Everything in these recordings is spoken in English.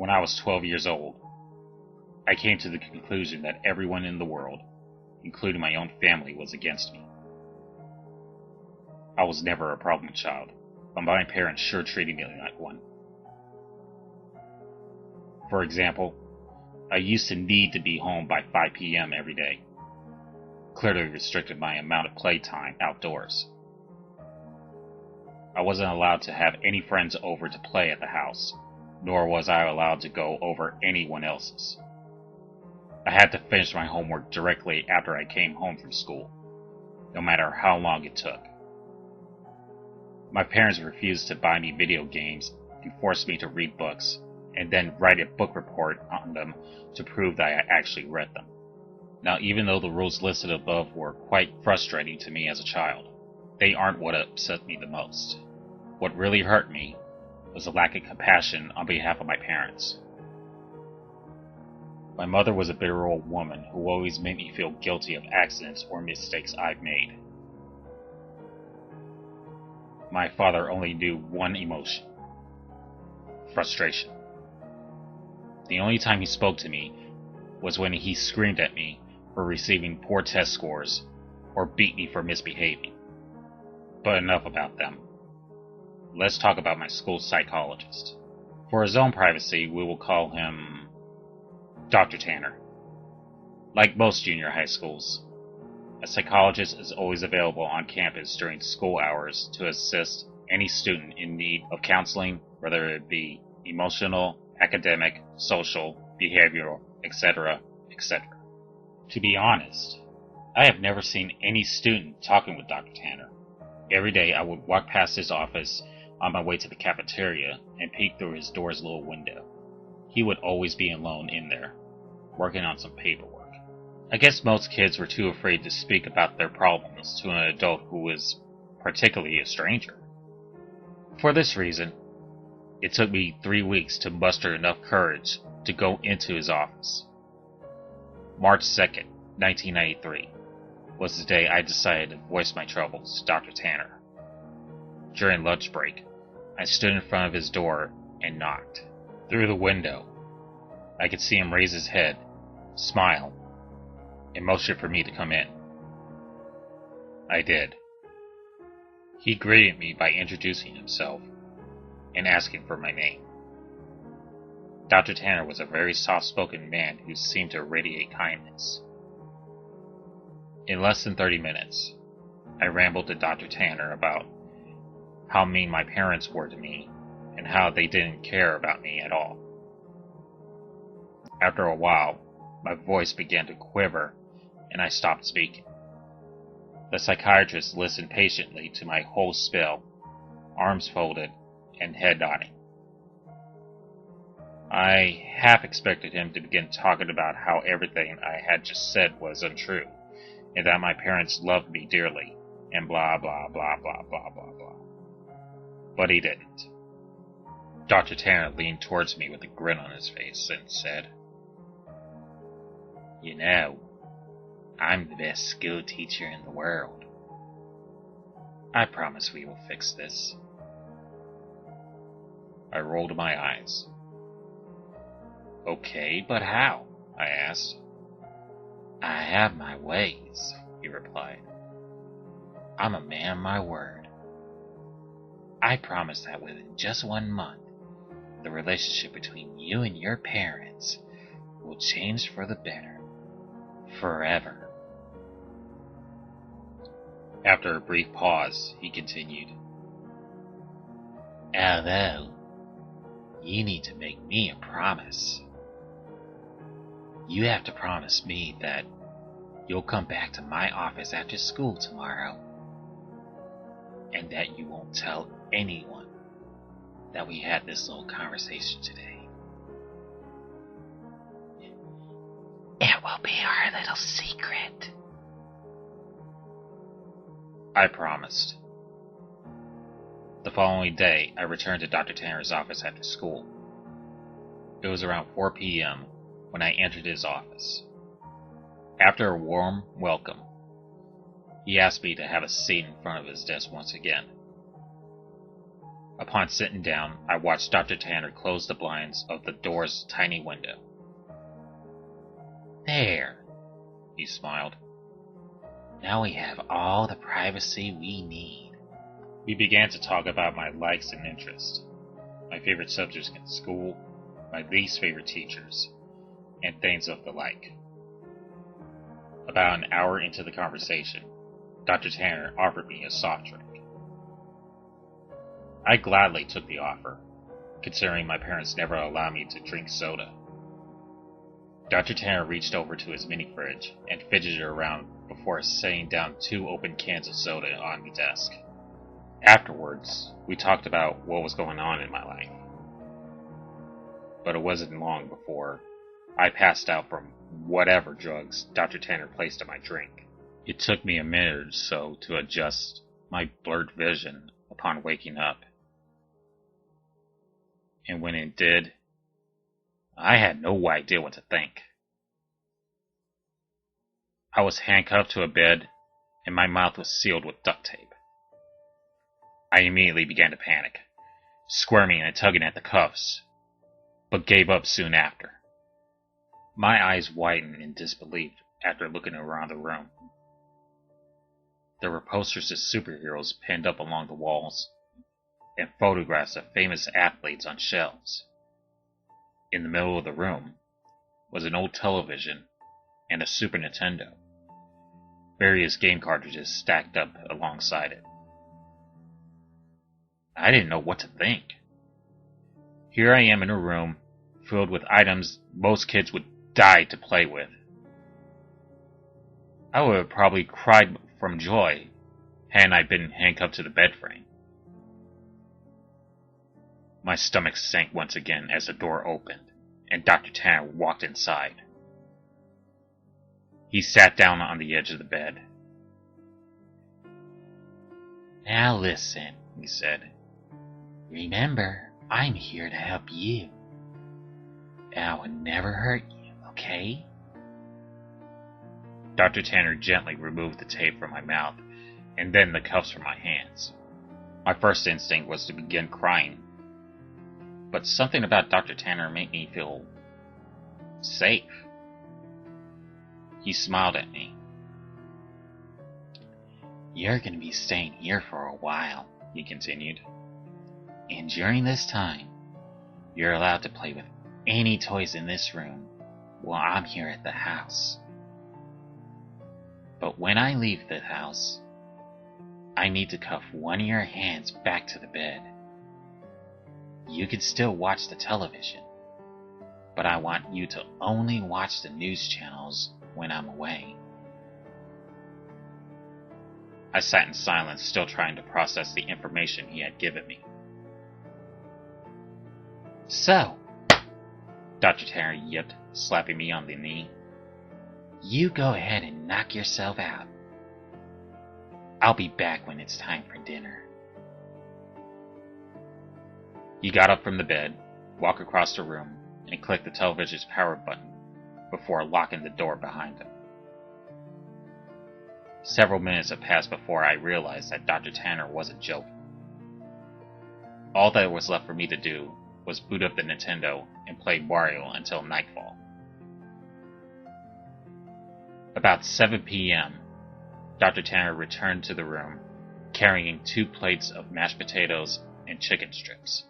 When I was 12 years old, I came to the conclusion that everyone in the world, including my own family, was against me. I was never a problem child, but my parents sure treated me like one. For example, I used to need to be home by 5 p.m. every day. Clearly restricted my amount of playtime outdoors. I wasn't allowed to have any friends over to play at the house, nor was I allowed to go over anyone else's. I had to finish my homework directly after I came home from school, no matter how long it took. My parents refused to buy me video games and forced me to read books, and then write a book report on them to prove that I actually read them. Now, even though the rules listed above were quite frustrating to me as a child, they aren't what upset me the most. What really hurt me was the lack of compassion on behalf of my parents. My mother was a bitter old woman who always made me feel guilty of accidents or mistakes I've made. My father only knew one emotion: frustration. The only time he spoke to me was when he screamed at me for receiving poor test scores or beat me for misbehaving. But enough about them. Let's talk about my school psychologist. For his own privacy, we will call him Dr. Tanner. Like most junior high schools, a psychologist is always available on campus during school hours to assist any student in need of counseling, whether it be emotional, academic, social, behavioral, etc., etc. To be honest, I have never seen any student talking with Dr. Tanner. Every day I would walk past his office on my way to the cafeteria and peek through his door's little window. He would always be alone in there, working on some paperwork. I guess most kids were too afraid to speak about their problems to an adult who was particularly a stranger. For this reason, it took me 3 weeks to muster enough courage to go into his office. March 2nd, 1993, was the day I decided to voice my troubles to Dr. Tanner. During lunch break, I stood in front of his door and knocked. Through the window, I could see him raise his head, smile, and motion for me to come in. I did. He greeted me by introducing himself and asking for my name. Dr. Tanner was a very soft-spoken man who seemed to radiate kindness. In less than 30 minutes, I rambled to Dr. Tanner about how mean my parents were to me and how they didn't care about me at all. After a while, my voice began to quiver and I stopped speaking. The psychiatrist listened patiently to my whole spiel, arms folded and head nodding. I half expected him to begin talking about how everything I had just said was untrue, and that my parents loved me dearly, and blah blah blah blah blah blah blah. But he didn't. Dr. Tanner leaned towards me with a grin on his face and said, "You know, I'm the best school teacher in the world. I promise we will fix this." I rolled my eyes. "Okay, but how?" I asked. "I have my ways," he replied. "I'm a man of my word. I promise that within just 1 month, the relationship between you and your parents will change for the better. Forever." After a brief pause, he continued, "Although, you need to make me a promise. You have to promise me that you'll come back to my office after school tomorrow, and that you won't tell anyone that we had this little conversation today. It will be our little secret." I promised. The following day, I returned to Dr. Tanner's office after school. It was around 4 p.m. when I entered his office. After a warm welcome, he asked me to have a seat in front of his desk once again. Upon sitting down, I watched Dr. Tanner close the blinds of the door's tiny window. "There," he smiled. "Now we have all the privacy we need." We began to talk about my likes and interests, my favorite subjects in school, my least favorite teachers, and things of the like. About an hour into the conversation, Dr. Tanner offered me a soft drink. I gladly took the offer, considering my parents never allowed me to drink soda. Dr. Tanner reached over to his mini fridge and fidgeted around before setting down 2 open cans of soda on the desk. Afterwards, we talked about what was going on in my life. But it wasn't long before I passed out from whatever drugs Dr. Tanner placed in my drink. It took me a minute or so to adjust my blurred vision upon waking up. And when it did, I had no idea what to think. I was handcuffed to a bed, and my mouth was sealed with duct tape. I immediately began to panic, squirming and tugging at the cuffs, but gave up soon after. My eyes widened in disbelief after looking around the room. There were posters of superheroes pinned up along the walls, and photographs of famous athletes on shelves. In the middle of the room was an old television and a Super Nintendo, various game cartridges stacked up alongside it. I didn't know what to think. Here I am in a room filled with items most kids would die to play with. I would have probably cried from joy hadn't I been handcuffed to the bed frame. My stomach sank once again as the door opened, and Dr. Tanner walked inside. He sat down on the edge of the bed. "Now listen," he said. "Remember, I'm here to help you. I will never hurt you, okay?" Dr. Tanner gently removed the tape from my mouth, and then the cuffs from my hands. My first instinct was to begin crying, but something about Dr. Tanner made me feel safe. He smiled at me. "You're going to be staying here for a while," he continued. "And during this time, you're allowed to play with any toys in this room while I'm here at the house. But when I leave the house, I need to cuff one of your hands back to the bed. You can still watch the television, but I want you to only watch the news channels when I'm away." I sat in silence, still trying to process the information he had given me. "So," Dr. Tanner yipped, slapping me on the knee, "you go ahead and knock yourself out. I'll be back when it's time for dinner." He got up from the bed, walked across the room, and clicked the television's power button before locking the door behind him. Several minutes had passed before I realized that Dr. Tanner wasn't joking. All that was left for me to do was boot up the Nintendo and play Mario until nightfall. About 7 p.m., Dr. Tanner returned to the room, carrying 2 plates of mashed potatoes and chicken strips.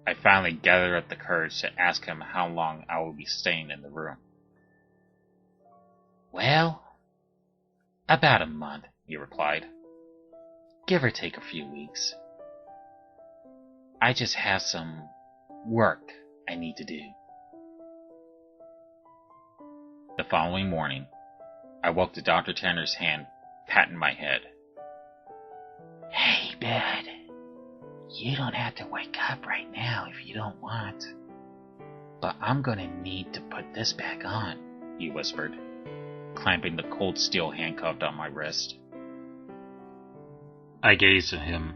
I finally gathered up the courage to ask him how long I would be staying in the room. "Well, about a month," he replied. "Give or take a few weeks. I just have some work I need to do." The following morning, I woke to Dr. Tanner's hand patting my head. "Hey, bud, you don't have to wake up right now if you don't want. But I'm gonna need to put this back on," he whispered, clamping the cold steel handcuff on my wrist. I gazed at him.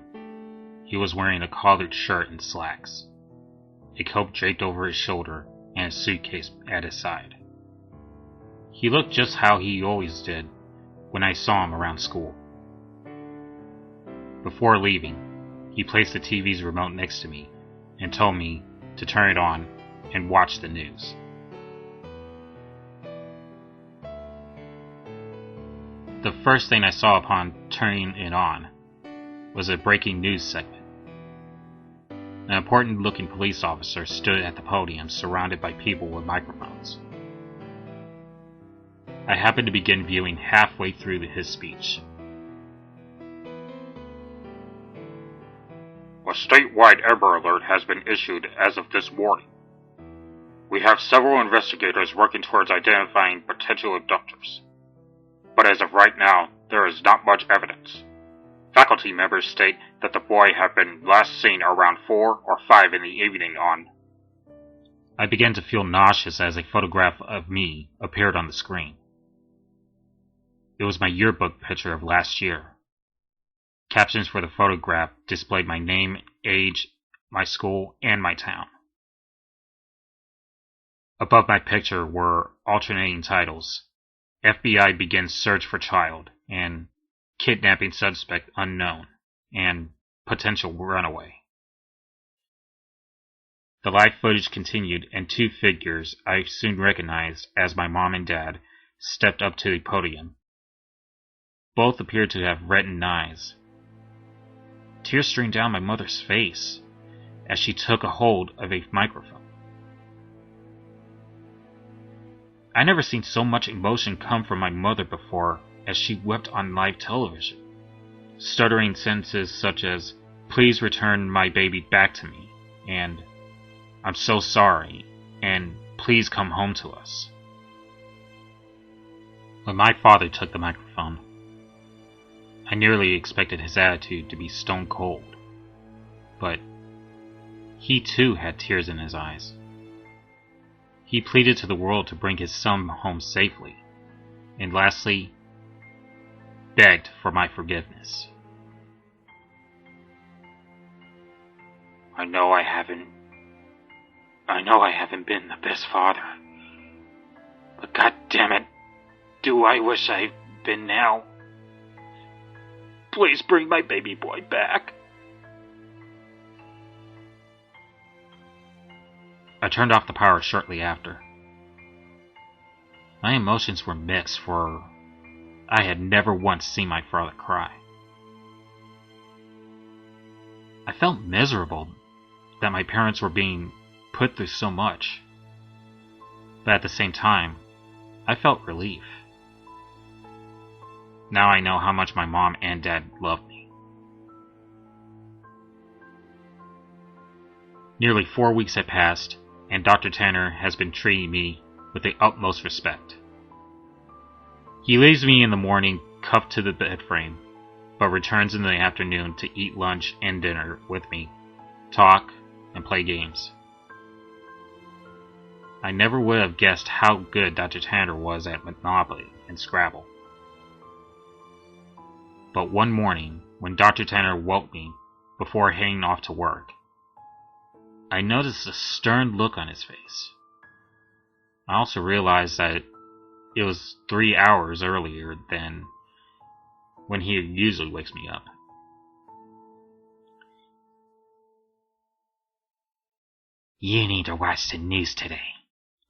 He was wearing a collared shirt and slacks, a coat draped over his shoulder, and a suitcase at his side. He looked just how he always did when I saw him around school. Before leaving, he placed the TV's remote next to me and told me to turn it on and watch the news. The first thing I saw upon turning it on was a breaking news segment. An important-looking police officer stood at the podium surrounded by people with microphones. I happened to begin viewing halfway through his speech. A statewide Amber Alert has been issued as of this morning. We have several investigators working towards identifying potential abductors. But as of right now, there is not much evidence. Faculty members state that the boy had been last seen around 4 or 5 in the evening on... I began to feel nauseous as a photograph of me appeared on the screen. It was my yearbook picture of last year. Captions for the photograph displayed my name, age, my school, and my town. Above my picture were alternating titles: FBI begins search for child, and kidnapping suspect unknown, and potential runaway. The live footage continued, and 2 figures I soon recognized as my mom and dad stepped up to the podium. Both appeared to have reddened eyes. Tears streamed down my mother's face as she took a hold of a microphone. I never seen so much emotion come from my mother before as she wept on live television, stuttering sentences such as, "Please return my baby back to me," and "I'm so sorry," and "Please come home to us." When my father took the microphone, I nearly expected his attitude to be stone cold, but he too had tears in his eyes. He pleaded to the world to bring his son home safely, and lastly, begged for my forgiveness. I know I haven't been the best father, but God damn it, do I wish I'd been now. Please bring my baby boy back. I turned off the power shortly after. My emotions were mixed, for I had never once seen my father cry. I felt miserable that my parents were being put through so much, but at the same time, I felt relief. Now I know how much my mom and dad loved me. Nearly 4 weeks had passed, and Dr. Tanner has been treating me with the utmost respect. He leaves me in the morning cuffed to the bed frame, but returns in the afternoon to eat lunch and dinner with me, talk, and play games. I never would have guessed how good Dr. Tanner was at Monopoly and Scrabble. But one morning, when Dr. Tanner woke me before heading off to work, I noticed a stern look on his face. I also realized that it was 3 hours earlier than when he usually wakes me up. You need to watch the news today.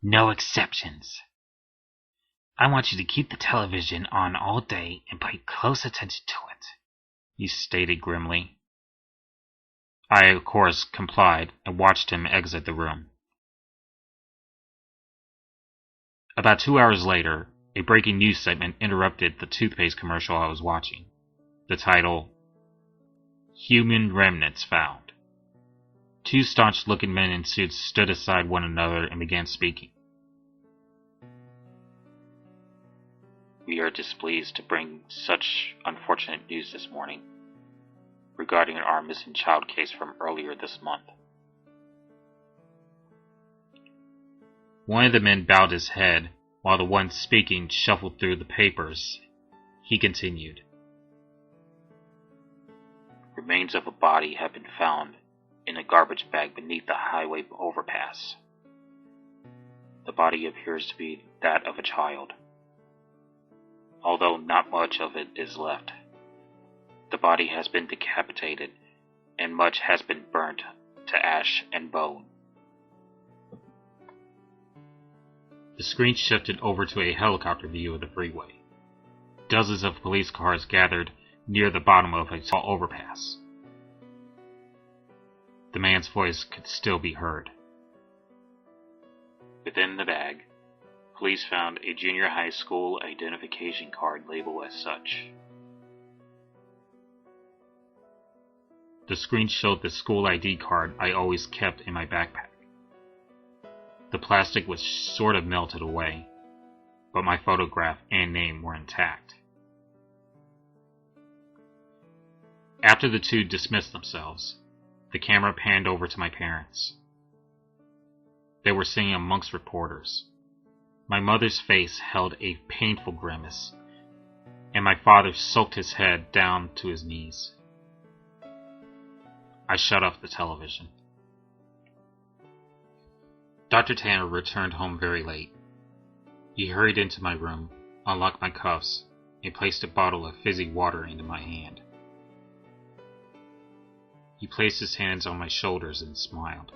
No exceptions. I want you to keep the television on all day and pay close attention to it, he stated grimly. I, of course, complied and watched him exit the room. About 2 hours later, a breaking news segment interrupted the toothpaste commercial I was watching. The title, Human Remnants Found. 2 staunch-looking men in suits stood aside one another and began speaking. We are displeased to bring such unfortunate news this morning regarding our missing child case from earlier this month. One of the men bowed his head while the one speaking shuffled through the papers. He continued. Remains of a body have been found in a garbage bag beneath the highway overpass. The body appears to be that of a child, although not much of it is left. The body has been decapitated and much has been burnt to ash and bone. The screen shifted over to a helicopter view of the freeway. Dozens of police cars gathered near the bottom of a tall overpass. The man's voice could still be heard. Within the bag, police found a junior high school identification card labeled as such. The screen showed the school ID card I always kept in my backpack. The plastic was sort of melted away, but my photograph and name were intact. After the two dismissed themselves, the camera panned over to my parents. They were sitting amongst reporters. My mother's face held a painful grimace, and my father soaked his head down to his knees. I shut off the television. Dr. Tanner returned home very late. He hurried into my room, unlocked my cuffs, and placed a bottle of fizzy water into my hand. He placed his hands on my shoulders and smiled.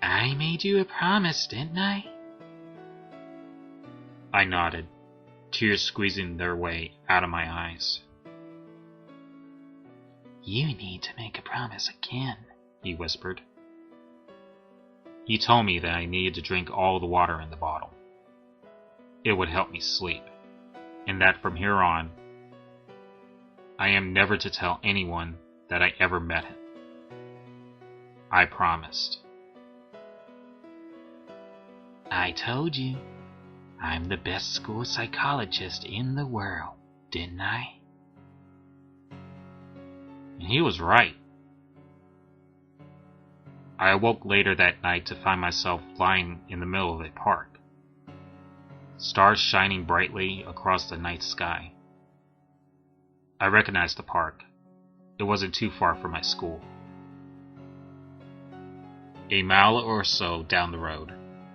"I made you a promise, didn't I?" I nodded, tears squeezing their way out of my eyes. "You need to make a promise again," he whispered. He told me that I needed to drink all the water in the bottle. It would help me sleep, and that from here on, I am never to tell anyone that I ever met him. I promised. "I told you, I'm the best school psychologist in the world, didn't I?" And he was right. I awoke later that night to find myself lying in the middle of a park. Stars shining brightly across the night sky. I recognized the park. It wasn't too far from my school. A mile or so down the road,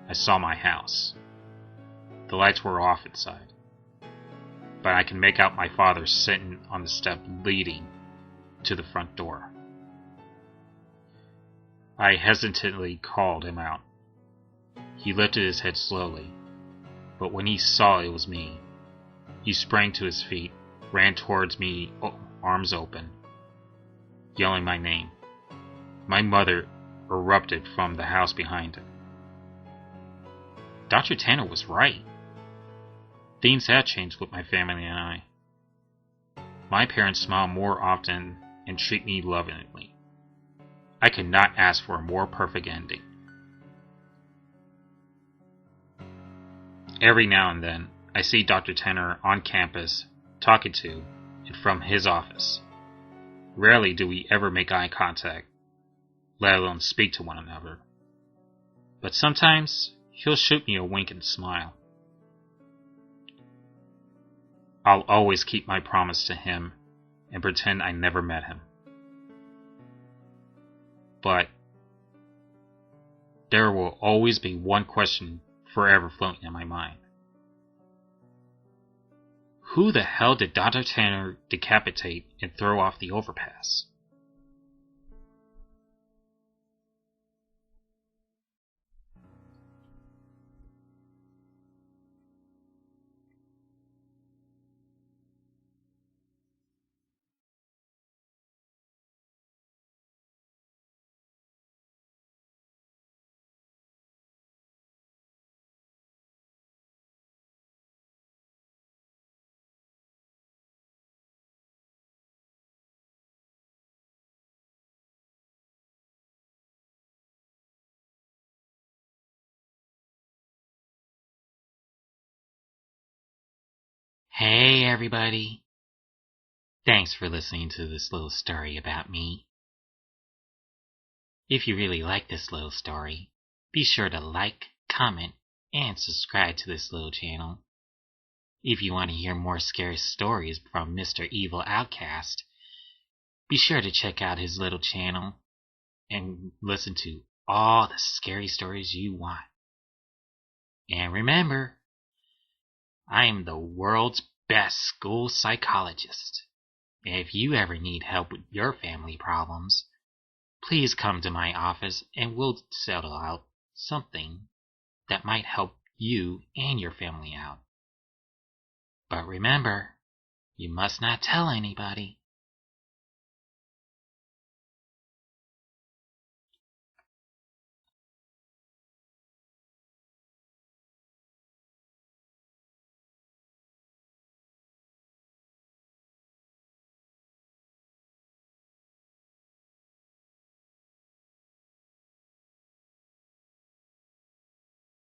I saw my house. The lights were off inside, but I can make out my father sitting on the step leading to the front door. I hesitantly called him out. He lifted his head slowly, but when he saw it was me, he sprang to his feet, ran towards me, arms open, yelling my name. My mother erupted from the house behind him. Dr. Tanner was right. Things had changed with my family and I. My parents smile more often and treat me lovingly. I could not ask for a more perfect ending. Every now and then, I see Dr. Tanner on campus, talking to and from his office. Rarely do we ever make eye contact, let alone speak to one another. But sometimes, he'll shoot me a wink and smile. I'll always keep my promise to him and pretend I never met him. But there will always be one question forever floating in my mind. Who the hell did Dr. Tanner decapitate and throw off the overpass? Hey everybody! Thanks for listening to this little story about me. If you really like this little story, be sure to like, comment, and subscribe to this little channel. If you want to hear more scary stories from Mr. Evil Outcast, be sure to check out his little channel and listen to all the scary stories you want. And remember, I am the world's best school psychologist. If you ever need help with your family problems, please come to my office and we'll settle out something that might help you and your family out. But remember, you must not tell anybody.